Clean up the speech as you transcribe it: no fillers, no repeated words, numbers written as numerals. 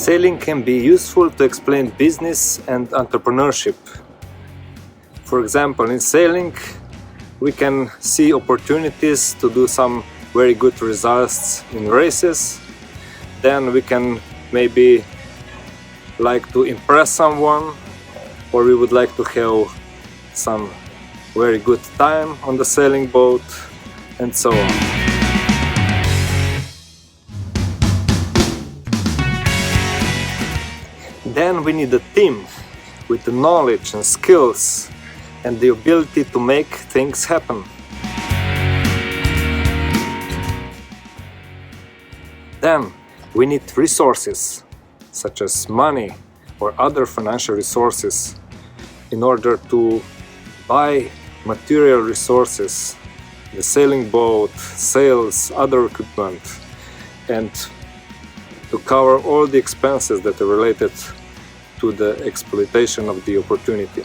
Sailing can be useful to explain business and entrepreneurship. For example, in sailing, we can see opportunities to do some very good results in races. Then we can maybe like to impress someone, or we would like to have some very good time on the sailing boat, and so on. Then we need a team with the knowledge and skills and the ability to make things happen. Then we need resources, such as money or other financial resources, in order to buy material resources, the sailing boat, sails, other equipment, and to cover all the expenses that are related to the exploitation of the opportunity.